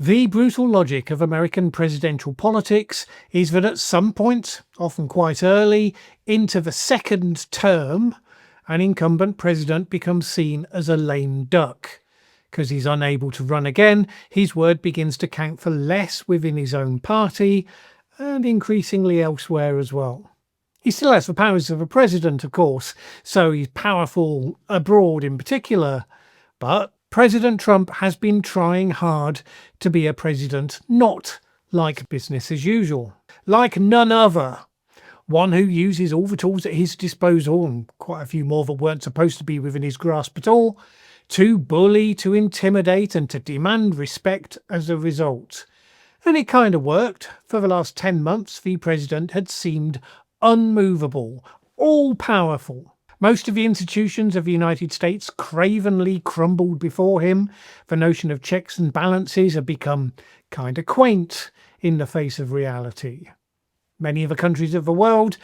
The brutal logic of American presidential politics is that at some point, often quite early, into the second term, an incumbent president becomes seen as a lame duck. Because he's unable to run again, his word begins to count for less within his own party and increasingly elsewhere as well. He still has the powers of a president, of course, so he's powerful abroad in particular, but President Trump has been trying hard to be a president not like business as usual, like none other. One who uses all the tools at his disposal, and quite a few more that weren't supposed to be within his grasp at all, to bully, to intimidate, and to demand respect as a result. And it kind of worked. For the last 10 months, the president had seemed unmovable, all-powerful. Most of the institutions of the United States cravenly crumbled before him. The notion of checks and balances had become kind of quaint in the face of reality. Many of the countries of the world,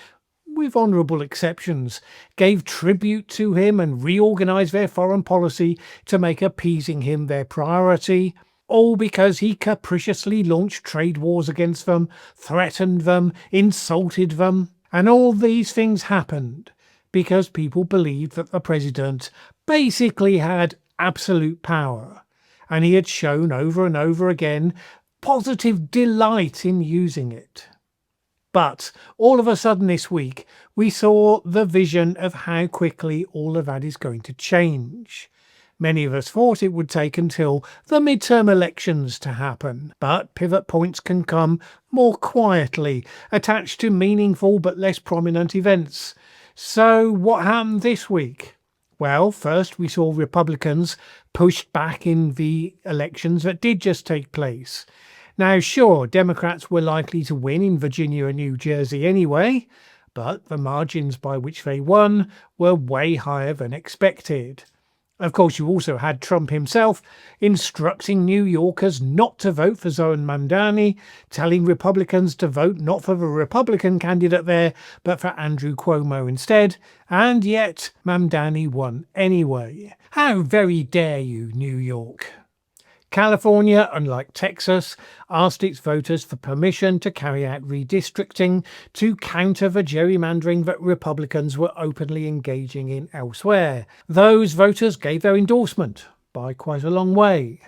with honourable exceptions, gave tribute to him and reorganised their foreign policy to make appeasing him their priority, all because he capriciously launched trade wars against them, threatened them, insulted them. And all these things happened because people believed that the president basically had absolute power, and he had shown over and over again positive delight in using it. But all of a sudden this week, we saw the vision of how quickly all of that is going to change. Many of us thought it would take until the midterm elections to happen, but pivot points can come more quietly, attached to meaningful but less prominent events. So what happened this week? Well, first we saw Republicans pushed back in the elections that did just take place. Now, sure, Democrats were likely to win in Virginia and New Jersey anyway, but the margins by which they won were way higher than expected. Of course, you also had Trump himself instructing New Yorkers not to vote for Zoe Mamdani, telling Republicans to vote not for the Republican candidate there, but for Andrew Cuomo instead, and yet Mamdani won anyway. How very dare you, New York? California, unlike Texas, asked its voters for permission to carry out redistricting to counter the gerrymandering that Republicans were openly engaging in elsewhere. Those voters gave their endorsement by quite a long way.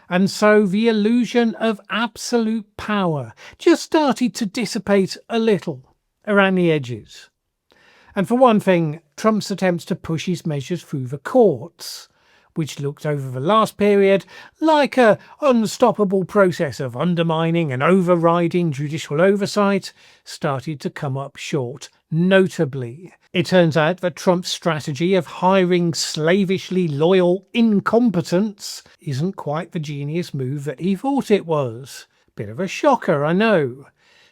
And so the illusion of absolute power just started to dissipate a little around the edges. And for one thing, Trump's attempts to push his measures through the courts, which looked over the last period like an unstoppable process of undermining and overriding judicial oversight, started to come up short, notably. It turns out that Trump's strategy of hiring slavishly loyal incompetents isn't quite the genius move that he thought it was. Bit of a shocker, I know.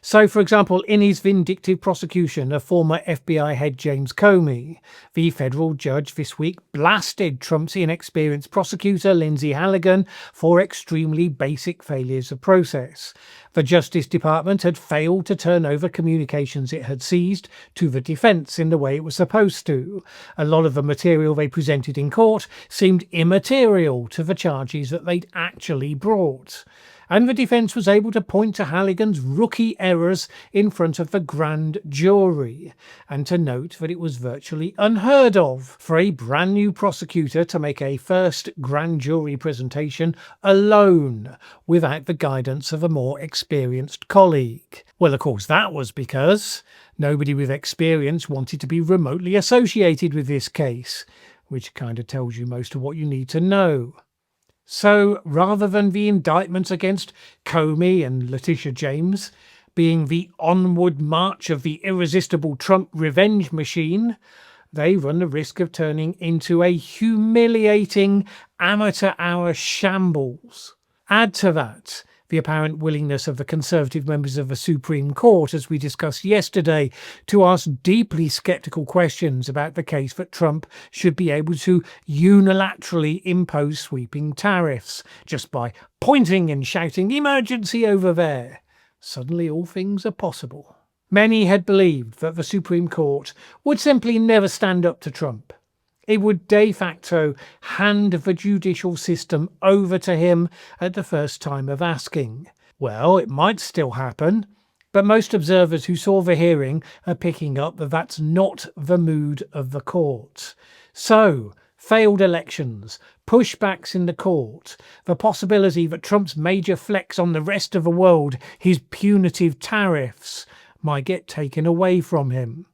So, for example, in his vindictive prosecution of former FBI head James Comey, the federal judge this week blasted Trump's inexperienced prosecutor Lindsay Halligan for extremely basic failures of process. The Justice Department had failed to turn over communications it had seized to the defense in the way it was supposed to. A lot of the material they presented in court seemed immaterial to the charges that they'd actually brought. And the defence was able to point to Halligan's rookie errors in front of the grand jury, and to note that it was virtually unheard of for a brand new prosecutor to make a first grand jury presentation alone, without the guidance of a more experienced colleague. Well, of course, that was because nobody with experience wanted to be remotely associated with this case, which kind of tells you most of what you need to know. So, rather than the indictments against Comey and Letitia James being the onward march of the irresistible Trump revenge machine, they run the risk of turning into a humiliating amateur-hour shambles. Add to that the apparent willingness of the Conservative members of the Supreme Court, as we discussed yesterday, to ask deeply sceptical questions about the case that Trump should be able to unilaterally impose sweeping tariffs just by pointing and shouting "emergency over there." Suddenly all things are possible. Many had believed that the Supreme Court would simply never stand up to Trump. It would de facto hand the judicial system over to him at the first time of asking. Well, it might still happen, but most observers who saw the hearing are picking up that that's not the mood of the court. So, failed elections, pushbacks in the court, the possibility that Trump's major flex on the rest of the world, his punitive tariffs, might get taken away from him.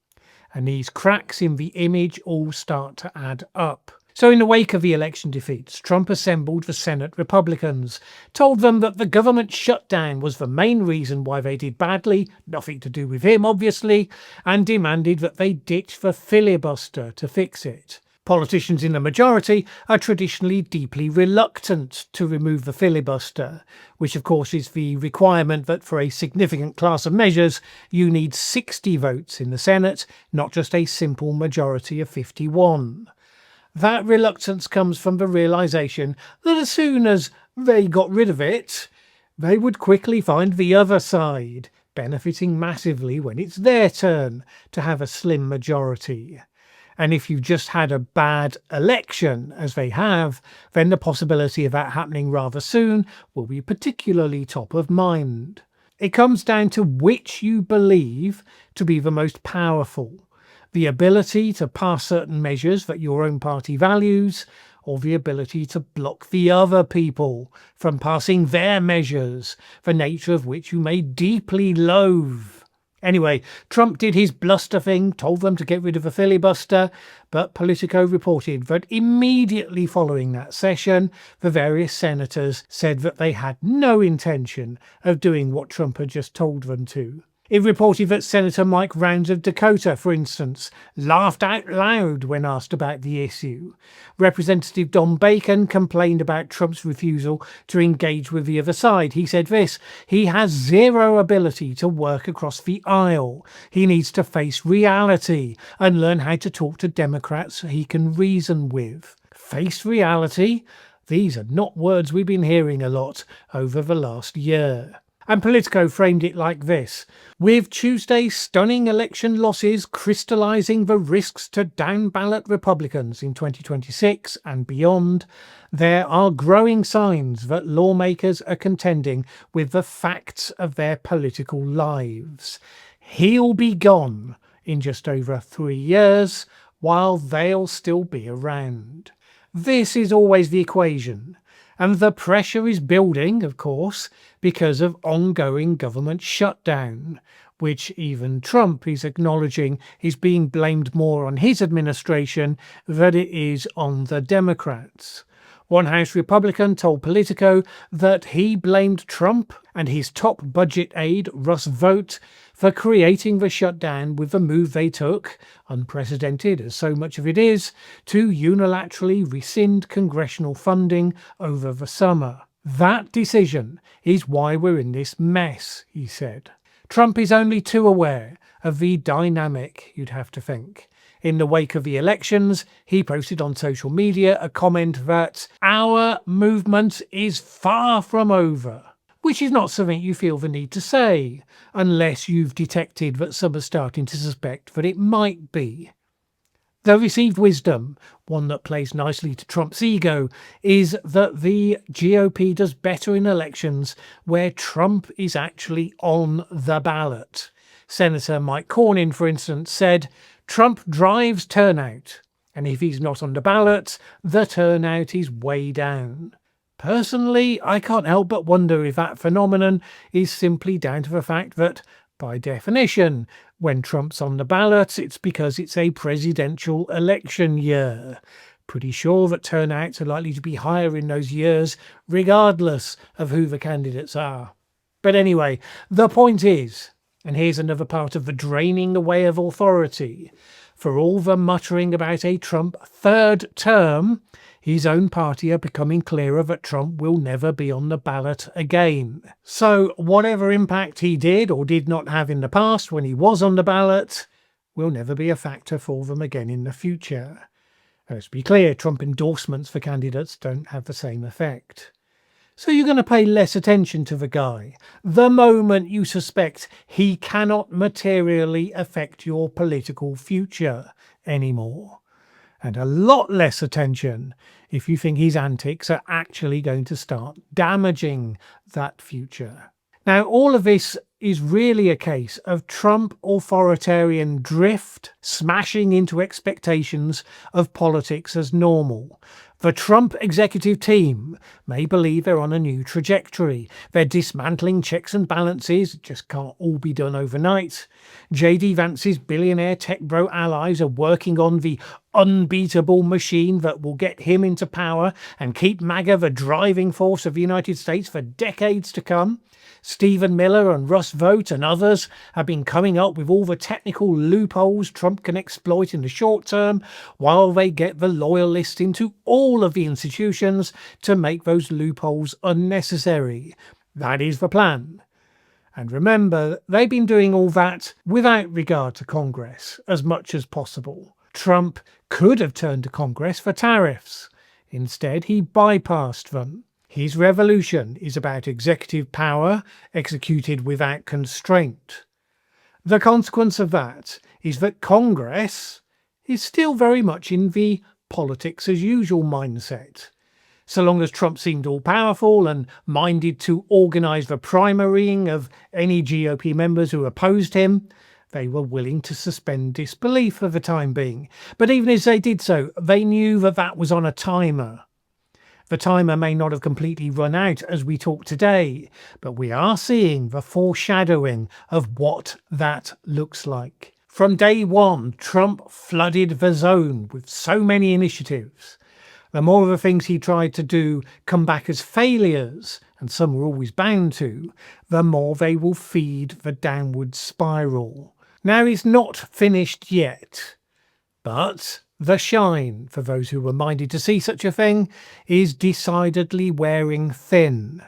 And these cracks in the image all start to add up. So in the wake of the election defeats, Trump assembled the Senate Republicans, told them that the government shutdown was the main reason why they did badly, nothing to do with him obviously, and demanded that they ditch the filibuster to fix it. Politicians in the majority are traditionally deeply reluctant to remove the filibuster, which of course is the requirement that for a significant class of measures you need 60 votes in the Senate, not just a simple majority of 51. That reluctance comes from the realisation that as soon as they got rid of it, they would quickly find the other side, benefiting massively when it's their turn to have a slim majority. And if you've just had a bad election, as they have, then the possibility of that happening rather soon will be particularly top of mind. It comes down to which you believe to be the most powerful. The ability to pass certain measures that your own party values, or the ability to block the other people from passing their measures, the nature of which you may deeply loathe. Anyway, Trump did his bluster thing, told them to get rid of the filibuster, but Politico reported that immediately following that session, the various senators said that they had no intention of doing what Trump had just told them to. It reported that Senator Mike Rounds of Dakota, for instance, laughed out loud when asked about the issue. Representative Don Bacon complained about Trump's refusal to engage with the other side. He said this: he has zero ability to work across the aisle. He needs to face reality and learn how to talk to Democrats he can reason with. Face reality? These are not words we've been hearing a lot over the last year. And Politico framed it like this: with Tuesday's stunning election losses crystallising the risks to down-ballot Republicans in 2026 and beyond, there are growing signs that lawmakers are contending with the facts of their political lives. He'll be gone in just over 3 years, while they'll still be around. This is always the equation. And the pressure is building, of course, because of ongoing government shutdown, which even Trump is acknowledging is being blamed more on his administration than it is on the Democrats. One House Republican told Politico that he blamed Trump and his top budget aide, Russ Vought, for creating the shutdown with the move they took, unprecedented as so much of it is, to unilaterally rescind congressional funding over the summer. That decision is why we're in this mess, he said. Trump is only too aware of the dynamic, you'd have to think. In the wake of the elections, he posted on social media a comment that our movement is far from over, which is not something you feel the need to say, unless you've detected that some are starting to suspect that it might be. The received wisdom, one that plays nicely to Trump's ego, is that the GOP does better in elections where Trump is actually on the ballot. Senator Mike Cornyn, for instance, said, Trump drives turnout, and if he's not on the ballot, the turnout is way down. Personally, I can't help but wonder if that phenomenon is simply down to the fact that, by definition, when Trump's on the ballot, it's because it's a presidential election year. Pretty sure that turnouts are likely to be higher in those years, regardless of who the candidates are. But anyway, the point is, and here's another part of the draining away of authority, for all the muttering about a Trump third term, his own party are becoming clearer that Trump will never be on the ballot again. So whatever impact he did or did not have in the past when he was on the ballot will never be a factor for them again in the future. Let's be clear, Trump endorsements for candidates don't have the same effect. So you're going to pay less attention to the guy the moment you suspect he cannot materially affect your political future anymore. and a lot less attention if you think his antics are actually going to start damaging that future. Now, all of this is really a case of Trump authoritarian drift smashing into expectations of politics as normal. The Trump executive team may believe they're on a new trajectory. They're dismantling checks and balances. It just can't all be done overnight. J.D. Vance's billionaire tech bro allies are working on the unbeatable machine that will get him into power and keep MAGA the driving force of the United States for decades to come. Stephen Miller and Russ Vought and others have been coming up with all the technical loopholes Trump can exploit in the short term, while they get the loyalists into all of the institutions to make those loopholes unnecessary. That is the plan. And remember, they've been doing all that without regard to Congress as much as possible. Trump could have turned to Congress for tariffs. Instead, he bypassed them. His revolution is about executive power executed without constraint. The consequence of that is that Congress is still very much in the politics as usual mindset. So long as Trump seemed all-powerful and minded to organise the primarying of any GOP members who opposed him, they were willing to suspend disbelief for the time being. But even as they did so, they knew that that was on a timer. The timer may not have completely run out as we talk today, but we are seeing the foreshadowing of what that looks like. From day one, Trump flooded the zone with so many initiatives. The more of the things he tried to do come back as failures, and some were always bound to, the more they will feed the downward spiral. Now, it's not finished yet, but the shine, for those who were minded to see such a thing, is decidedly wearing thin.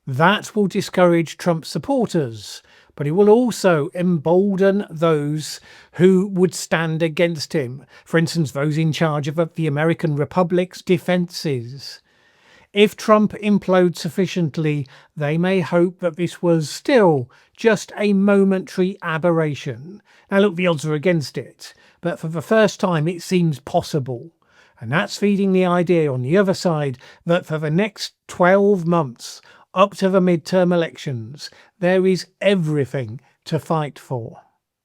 That will discourage Trump supporters, but it will also embolden those who would stand against him. For instance, those in charge of the American Republic's defences. If Trump implodes sufficiently, they may hope that this was still just a momentary aberration. Now look, the odds are against it, but for the first time it seems possible. And that's feeding the idea on the other side that for the next 12 months, up to the midterm elections, there is everything to fight for.